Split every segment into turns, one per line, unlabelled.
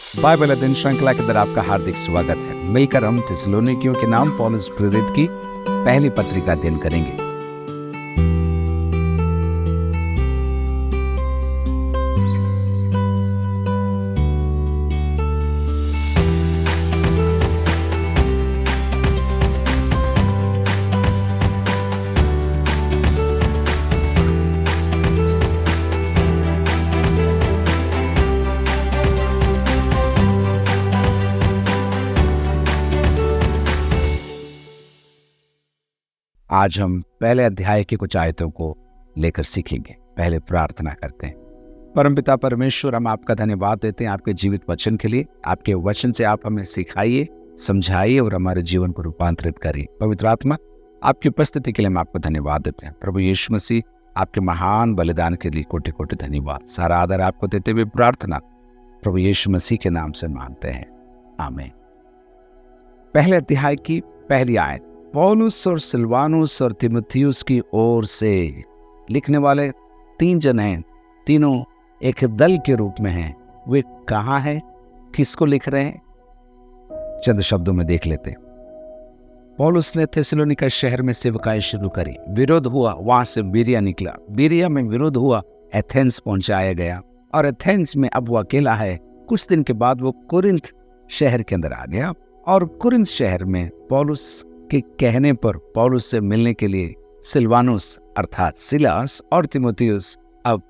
Bible अध्ययन श्रृंखला के अंदर आपका हार्दिक स्वागत है। मिलकर हम थिस्सलुनीकियों के नाम पौलुस प्रेरित की पहली पत्री का अध्ययन करेंगे। आज हम पहले अध्याय के कुछ आयतों को लेकर सीखेंगे। पहले प्रार्थना करते हैं। परमपिता परमेश्वर, हम आपका धन्यवाद देते हैं आपके जीवित वचन के लिए। आपके वचन से आप हमें सिखाइए, समझाइए और हमारे जीवन को रूपांतरित करिए। पवित्र आत्मा, आपकी उपस्थिति के लिए हम आपको धन्यवाद देते हैं। प्रभु यीशु मसीह, आपके महान बलिदान के लिए कोटि कोटि धन्यवाद। सारा आदर आपको देते हुए प्रार्थना प्रभु यीशु मसीह के नाम से मांगते हैं, आमीन। पहले अध्याय की पहली आयत। पौलुस और सिलवानुस और तीमुथियुस की ओर से लिखने वाले तीन जन हैं। तीनों एक दल के रूप में हैं। वे कहाँ हैं, किसको लिख रहे हैं, चंद शब्दों में देख लेते हैं। पौलुस ने थिस्सलुनीका शहर में सेवकाई शुरू करी। विरोध हुआ, वहां से बीरिया निकला। बीरिया में विरोध हुआ, एथेंस पहुंचाया गया और एथेंस में अब वो अकेला है। कुछ दिन के बाद वो कुरिन्थ शहर के अंदर आ गया और कुरिन्थ शहर में पौलुस के कहने पर पौलुस से मिलने के लिए सिलवानुस अर्थात सिलास और तीमुथियुस अब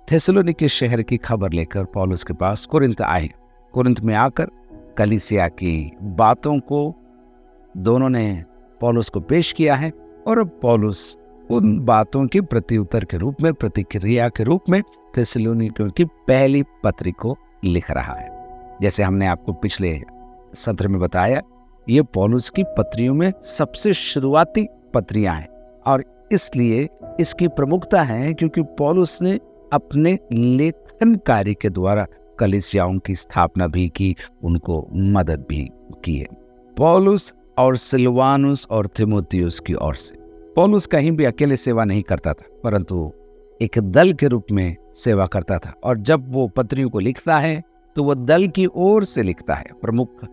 थिस्सलुनीके शहर की खबर लेकर पौलुस के पास कुरिन्थ आए। कुरिन्थ में आकर कलीसिया की बातों को दोनों ने पौलुस को पेश किया है और अब पौलुस उन बातों के प्रत्युत्तर के रूप में, प्रतिक्रिया के रूप में थिस्सलुनीकियों की पहली पत्री को लिख रहा है। जैसे हमने आपको पिछले सत्र में बताया, ये पौलुस की पत्रियों में सबसे शुरुआती पत्रियां हैं और इसलिए इसकी प्रमुखता है क्योंकि पौलुस ने अपने लेखन कार्य के द्वारा कलीसियाओं की स्थापना भी की, उनको मदद भी की है। पौलुस और सिलवानुस और तीमुथियुस की ओर से पौलुस कहीं भी अकेले सेवा नहीं करता था, परंतु एक दल के रूप में सेवा करता था। और जब वो पत्रियों को लिखता है तो वो दल की ओर से लिखता है। प्रमुख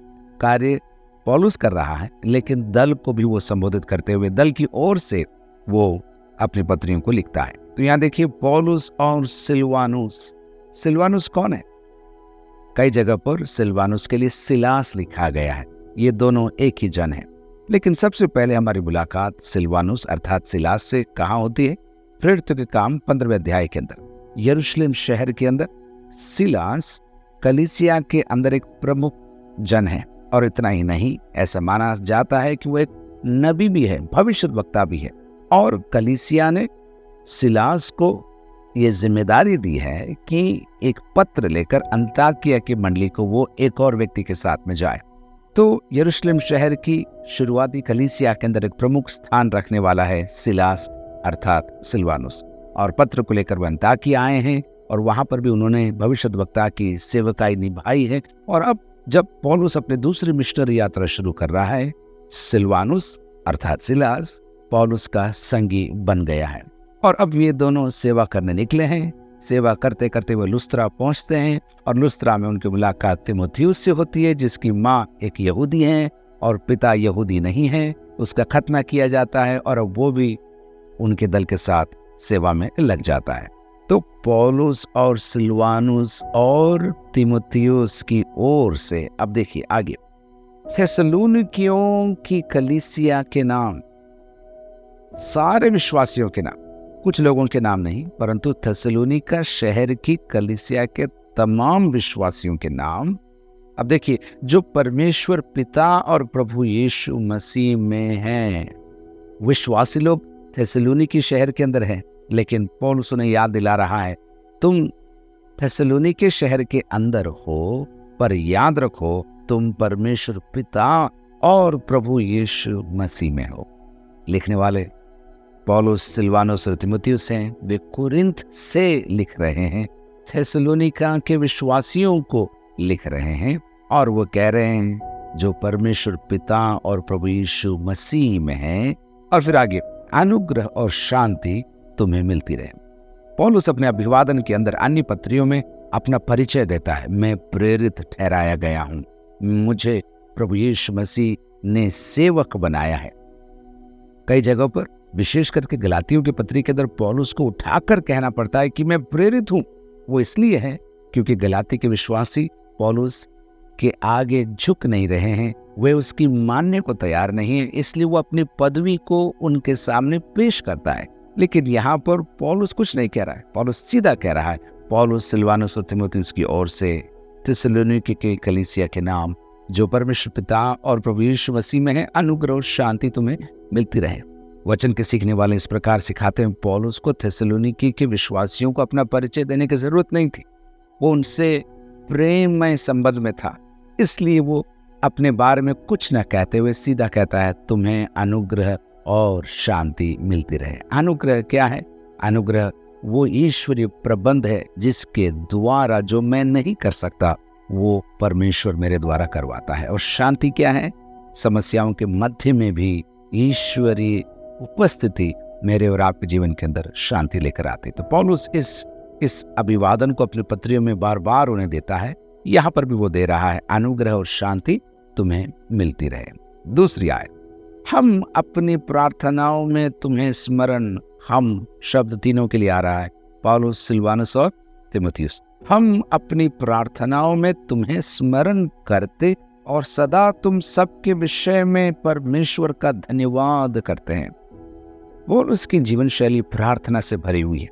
कार्य पौलुस कर रहा है, लेकिन दल को भी वो संबोधित करते हुए दल की ओर से वो अपनी पत्रियों को लिखता है। तो यहां देखिए, पौलुस और सिलवानुस। सिलवानुस कौन है? कई जगह पर सिलवानुस के लिए सिलास लिखा गया है। ये दोनों एक ही जन है। लेकिन सबसे पहले हमारी मुलाकात सिलवानुस अर्थात सिलास से कहाँ होती है? प्रेरितों के काम 15वें अध्याय के अंदर यरूशलेम शहर के अंदर सिलास कलीसिया के अंदर एक प्रमुख जन है और इतना ही नहीं, ऐसा माना जाता है कि वो एक नबी भी है, भविष्यद्वक्ता भी है। और कलीसिया ने सिलास को ये जिम्मेदारी दी है कि एक पत्र लेकर अंताकिया की मंडली को वो एक और व्यक्ति के साथ में जाए। तो यरूशलेम शहर की शुरुआती कलीसिया के अंदर एक प्रमुख स्थान रखने वाला है सिलास अर्थात सिलवानुस, और पत्र को लेकर वह अंताकिया आए हैं और वहां पर भी उन्होंने भविष्यद्वक्ता की सेवकाई निभाई है। और अब जब पौलुस अपने दूसरी मिशनरी यात्रा शुरू कर रहा है, सिलवानुस अर्थात सिलास पौलुस का संगी बन गया है और अब ये दोनों सेवा करने निकले हैं। सेवा करते करते वो लुस्त्रा पहुंचते हैं और लुस्त्रा में उनकी मुलाकात तीमुथियुस से होती है, जिसकी माँ एक यहूदी है और पिता यहूदी नहीं है। उसका खतना किया जाता है और अब वो भी उनके दल के साथ सेवा में लग जाता है। तो पौलुस और सिलवानुस और तीमुथियुस की ओर से अब देखिए आगे, थिस्सलुनीकियों की कलीसिया के नाम, सारे विश्वासियों के नाम, कुछ लोगों के नाम नहीं, परंतु थिस्सलुनीका शहर की कलीसिया के तमाम विश्वासियों के नाम। अब देखिए, जो परमेश्वर पिता और प्रभु यीशु मसीह में हैं, विश्वासी लोग थिस्सलुनीकी शहर के अंदर हैं, लेकिन पौलुस उन्हें याद दिला रहा है, तुम थिस्सलुनीके शहर के अंदर हो, पर याद रखो तुम परमेश्वर पिता और प्रभु यीशु मसीह में हो। लिखने वाले पौलुस, सिलवानुस और तीमुथियुस हैं। वे कुरिन्थ से लिख रहे हैं, थिस्सलुनीका के विश्वासियों को लिख रहे हैं और वो कह रहे हैं जो परमेश्वर पिता और प्रभु यीशु मसीह में हैं। और फिर आगे, अनुग्रह और शांति तुम्हें मिलती रहे। पौलुस अपने अभिवादन के अंदर अन्य पत्रियों में अपना परिचय देता है, मैं प्रेरित ठहराया गया हूं, मुझे प्रभु यीशु मसीह ने सेवक बनाया है। कई जगहों पर विशेष करके गलातियों के पत्री के अंदर पौलुस को उठाकर कहना पड़ता है कि मैं प्रेरित हूं। वो इसलिए है क्योंकि गलाती के विश्वासी पौलुस के आगे झुक नहीं रहे हैं, वे उसकी मानने को तैयार नहीं है, इसलिए वो अपनी पदवी को उनके सामने पेश करता है। लेकिन यहाँ पर पौलुस कुछ नहीं कह रहा है, पौलुस सीधा कह रहा है। पौलुस सिलवानुस और तीमुथियुस की ओर से थिस्सलुनीके के कलीसिया के नाम जो परमेश्वर पिता और प्रभु यीशु मसीह में है, अनुग्रह और शांति तुम्हें मिलती रहे। वचन के सीखने वाले इस प्रकार सिखाते हैं। पौलुस को थिस्सलुनीके के विश्वासियों को अपना परिचय देने की जरूरत नहीं थी, वो उनसे प्रेममय संबंध में था, इसलिए वो अपने बारे में कुछ न कहते हुए सीधा कहता है, तुम्हें अनुग्रह और शांति मिलती रहे। अनुग्रह क्या है? अनुग्रह वो ईश्वरीय प्रबंध है जिसके द्वारा जो मैं नहीं कर सकता वो परमेश्वर मेरे द्वारा करवाता है। और शांति क्या है? समस्याओं के मध्य में भी ईश्वरीय उपस्थिति मेरे और आपके जीवन के अंदर शांति लेकर आती। तो पौलुस इस अभिवादन को अपनी पत्रियों में बार बार उन्हें देता है, यहाँ पर भी वो दे रहा है, अनुग्रह और शांति तुम्हें मिलती रहे। दूसरी आयत, हम अपनी प्रार्थनाओं में तुम्हें स्मरण, हम शब्द तीनों के लिए आ रहा है, पौलुस, सिलवानुस और तीमुथियुस। हम अपनी प्रार्थनाओं में तुम्हें स्मरण करते और सदा तुम सबके विषय में परमेश्वर का धन्यवाद करते हैं। पौलुस की जीवन शैली प्रार्थना से भरी हुई है।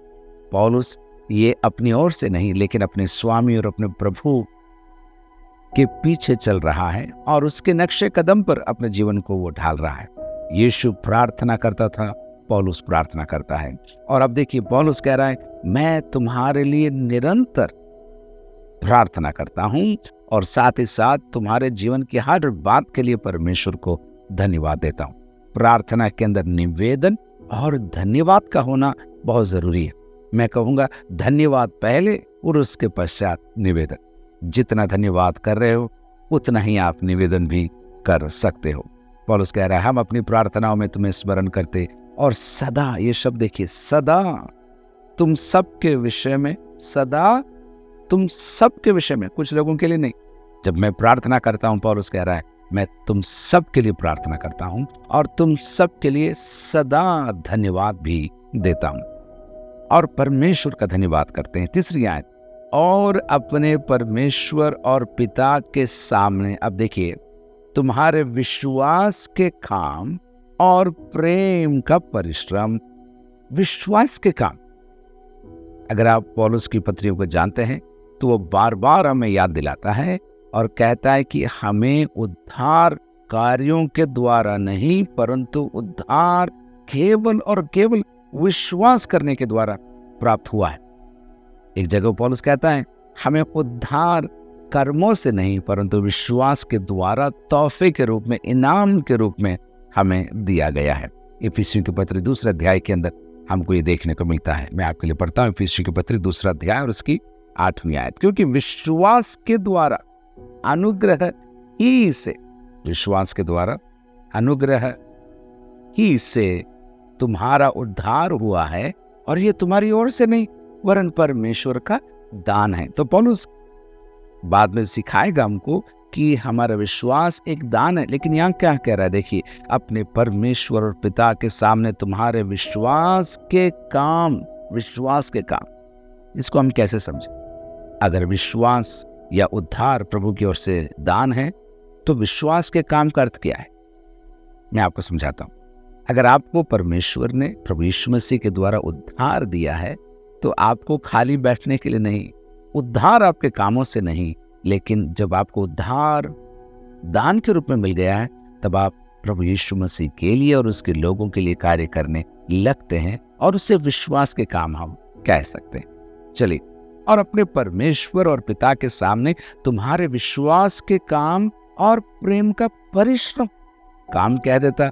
पौलुस ये अपनी ओर से नहीं लेकिन अपने स्वामी और अपने प्रभु के पीछे चल रहा है और उसके नक्शे कदम पर अपने जीवन को वो ढाल रहा है। यीशु प्रार्थना करता था, पौलुस प्रार्थना करता है। और अब देखिए पौलुस कह रहा है, मैं तुम्हारे लिए निरंतर प्रार्थना करता हूं और साथ ही साथ तुम्हारे जीवन की हर बात के लिए परमेश्वर को धन्यवाद देता हूं। प्रार्थना के अंदर निवेदन और धन्यवाद का होना बहुत जरूरी है। मैं कहूंगा धन्यवाद पहले और उसके पश्चात निवेदन। जितना धन्यवाद कर रहे हो उतना ही आप निवेदन भी कर सकते हो। पौलुस कह रहा है, हम अपनी प्रार्थनाओं में तुम्हें स्मरण करते और सदा, ये शब्द देखिए, सदा तुम सबके विषय में, सदा तुम सबके विषय में, कुछ लोगों के लिए नहीं। जब मैं प्रार्थना करता हूं, पौलुस कह रहा है, मैं तुम सब के लिए प्रार्थना करता हूं और तुम सब के लिए सदा धन्यवाद भी देता हूं। और परमेश्वर का धन्यवाद करते हैं। तीसरी आयत, और अपने परमेश्वर और पिता के सामने, अब देखिए, तुम्हारे विश्वास के काम और प्रेम का परिश्रम। विश्वास के काम, अगर आप पौलुस की पत्रियों को जानते हैं तो वो बार बार हमें याद दिलाता है और कहता है कि हमें उद्धार कार्यों के द्वारा नहीं परंतु उद्धार केवल और केवल विश्वास करने के द्वारा प्राप्त हुआ है। एक जगह पौलुस कहता है, हमें उद्धार कर्मों से नहीं परंतु विश्वास के द्वारा तोहफे के रूप में, इनाम के रूप में हमें दिया गया है। इफिसियों के पत्र 2 अध्याय के अंदर हमको ये देखने को मिलता है। मैं आपके लिए पढ़ता हूँ इफिसियों के पत्र 2 अध्याय और उसकी 8वीं आयत। क्योंकि विश्वास के द्वारा अनुग्रह ही से, विश्वास के द्वारा अनुग्रह ही से तुम्हारा उद्धार हुआ है और ये तुम्हारी ओर से नहीं वरन परमेश्वर का दान है। तो पौलुस बाद में सिखाएगा हमको कि हमारा विश्वास एक दान है। लेकिन यहाँ क्या कह रहा है, देखिए, अपने परमेश्वर और पिता के सामने तुम्हारे विश्वास के काम, विश्वास के काम, इसको हम कैसे समझें? अगर विश्वास या उद्धार प्रभु की ओर से दान है तो विश्वास के काम का अर्थ क्या है? मैं आपको समझाता हूं। अगर आपको परमेश्वर ने प्रभु यीशु मसीह के द्वारा उद्धार दिया है तो आपको खाली बैठने के लिए नहीं, उद्धार आपके कामों से नहीं, लेकिन जब आपको उद्धार दान के रूप में मिल गया है तब आप प्रभु यीशु मसीह के लिए और उसके लोगों के लिए कार्य करने लगते हैं और उससे विश्वास के काम हम कह सकते हैं। चलिए, और अपने परमेश्वर और पिता के सामने तुम्हारे विश्वास के काम और प्रेम का परिश्रम, काम कह देता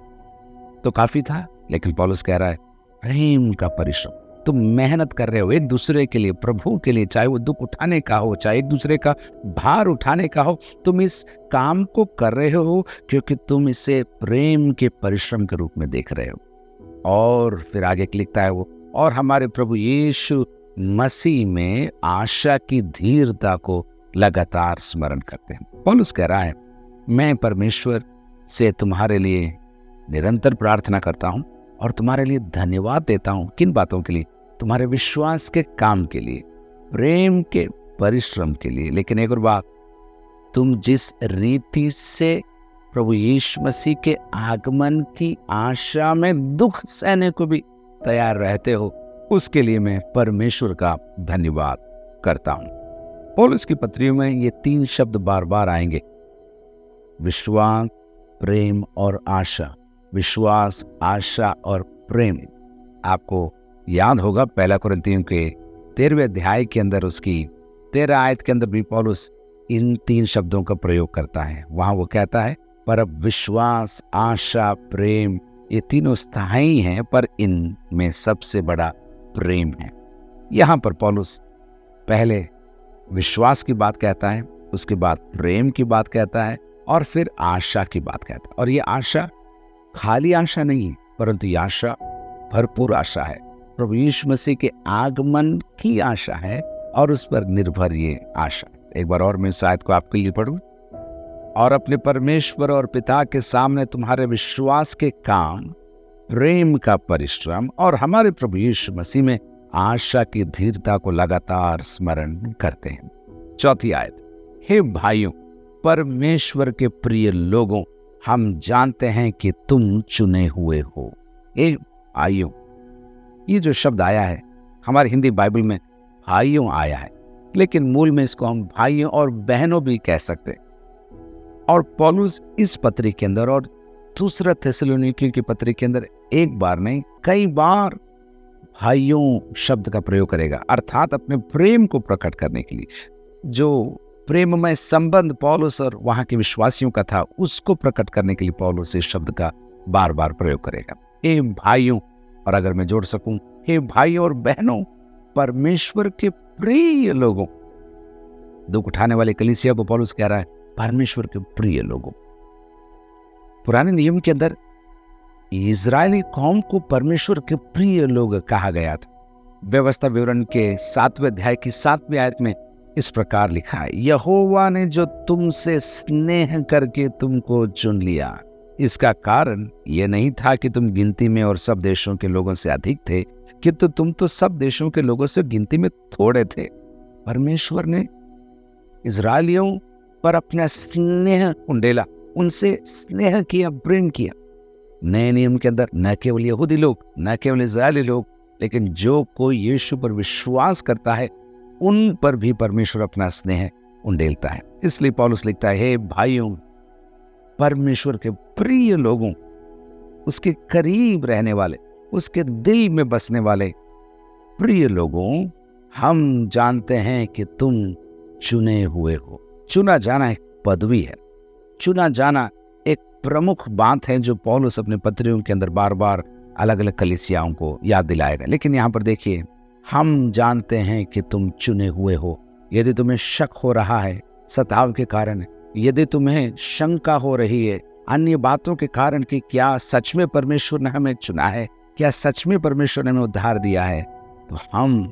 तो काफी था, लेकिन पौलुस कह रहा है प्रेम का परिश्रम। तुम मेहनत कर रहे हो एक दूसरे के लिए, प्रभु के लिए, चाहे वो दुख उठाने का हो, चाहे एक दूसरे का भार उठाने का हो, तुम इस काम को कर रहे हो क्योंकि तुम इसे प्रेम के परिश्रम के रूप में देख रहे हो। और फिर आगे लिखता है वो, और हमारे प्रभु यीशु मसीह में आशा की धीरता को लगातार स्मरण करते हैं। पौलुस कह रहा है, मैं परमेश्वर से तुम्हारे लिए निरंतर प्रार्थना करता हूं और तुम्हारे लिए धन्यवाद देता हूं। किन बातों के लिए? तुम्हारे विश्वास के काम के लिए, प्रेम के परिश्रम के लिए। लेकिन एक और बात, तुम जिस रीति से प्रभु यीशु मसीह के आगमन की आशा में दुख सहने को भी तैयार रहते हो, उसके लिए मैं परमेश्वर का धन्यवाद करता हूं। पौलुस की पत्रियों में ये 3 शब्द बार बार आएंगे, विश्वास, प्रेम और आशा। विश्वास, आशा और प्रेम। आपको याद होगा 1 कुरिन्थियों के 13वें अध्याय के अंदर, उसकी 13 आयत के अंदर भी पौलुस इन 3 शब्दों का प्रयोग करता है। वहां वो कहता है, पर अब विश्वास, आशा, प्रेम, ये तीनों स्थायी हैं, पर इनमें सबसे बड़ा प्रेम है। यहां पर पौलुस पहले विश्वास की बात कहता है, उसके बाद प्रेम की बात कहता है और फिर आशा की बात कहता है। और ये आशा खाली आशा नहीं है, परंतु ये आशा भरपूर आशा है। प्रभु यीशु मसीह के आगमन की आशा है और उस पर निर्भर ये आशा। एक बार और मैं इस आयत को आपके लिए पढ़ूं। और अपने परमेश्वर और पिता के सामने तुम्हारे विश्वास के काम, प्रेम का परिश्रम और हमारे प्रभु यीशु मसीह में आशा की धीरता को लगातार स्मरण करते हैं। 4थी आयत, हे भाइयों, परमेश्वर के प्रिय लोगों, हम जानते हैं कि तुम चुने हुए हो। हे भाइयों, ये जो शब्द आया है हमारी हिंदी बाइबल में भाइयों आया है, लेकिन मूल में इसको हम भाइयों और बहनों भी कह सकते हैं। और पौलुस इस पत्री के अंदर और दूसरा थिस्सलुनीकियों की पत्री के अंदर एक बार नहीं, कई बार भाइयों शब्द का प्रयोग करेगा, अर्थात अपने प्रेम को प्रकट करने के लिए। जो प्रेममय संबंध पौलुस और वहां के विश्वासियों का था, उसको प्रकट करने के लिए पौलुस इस शब्द का बार बार प्रयोग करेगा। हे भाइयों, और अगर मैं जोड़ सकूं, हे भाइयों और बहनों, परमेश्वर के प्रिय लोगों। दुख उठाने वाले कलीसिया को पौलुस कह रहा है, परमेश्वर के प्रिय लोगों। पुराने नियम के अंदर इजरायली कौम को परमेश्वर के प्रिय लोग कहा गया था। व्यवस्था विवरण के 7वें अध्याय की 7वीं आयत में इस प्रकार लिखा है, यहोवा ने जो तुमसे स्नेह करके तुमको चुन लिया, इसका कारण यह नहीं था कि तुम गिनती में और सब देशों के लोगों से अधिक थे, किंतु तुम तो सब देशों के लोगों से गिनती में थोड़े थे। परमेश्वर ने इजरायलियों पर अपना स्नेह उंडेला, उनसे स्नेह किया, प्रेम किया। नए नियम के अंदर न केवल यहूदी लोग, न केवल इजरायली लोग, लेकिन जो कोई यीशु पर विश्वास करता है, उन पर भी परमेश्वर अपना स्नेह उंडेलता है। इसलिए पौलुस लिखता है, हे भाइयों, परमेश्वर के प्रिय लोगों, उसके करीब रहने वाले, उसके दिल में बसने वाले प्रिय लोगों, हम जानते हैं कि तुम चुने हुए हो। चुना जाना एक पदवी है, चुना जाना एक प्रमुख बात है जो पौलुस अपने पत्रियों के अंदर बार बार अलग अलग कलीसियाओं को याद दिलाएगा। लेकिन यहाँ पर देखिए, हम जानते हैं कि तुम चुने हुए हो। यदि तुम्हें शक हो रहा है सताव के कारण, यदि तुम्हें शंका हो रही है अन्य बातों के कारण कि क्या सच में परमेश्वर ने हमें चुना है, क्या सच में परमेश्वर ने हमें उद्धार दिया है, तो हम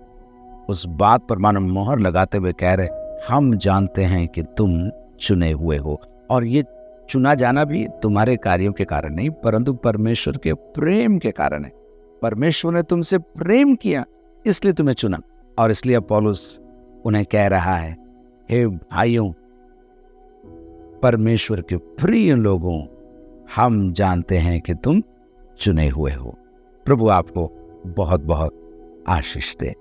उस बात पर मानो मोहर लगाते हुए कह रहे, हम जानते हैं कि तुम चुने हुए हो। और ये चुना जाना भी तुम्हारे कार्यों के कारण नहीं, परंतु परमेश्वर के प्रेम के कारण है। परमेश्वर ने तुमसे प्रेम किया, इसलिए तुम्हें चुना। और इसलिए पौलुस उन्हें कह रहा है, हे भाइयों, परमेश्वर के प्रिय लोगों, हम जानते हैं कि तुम चुने हुए हो। प्रभु आपको बहुत बहुत आशीष दे।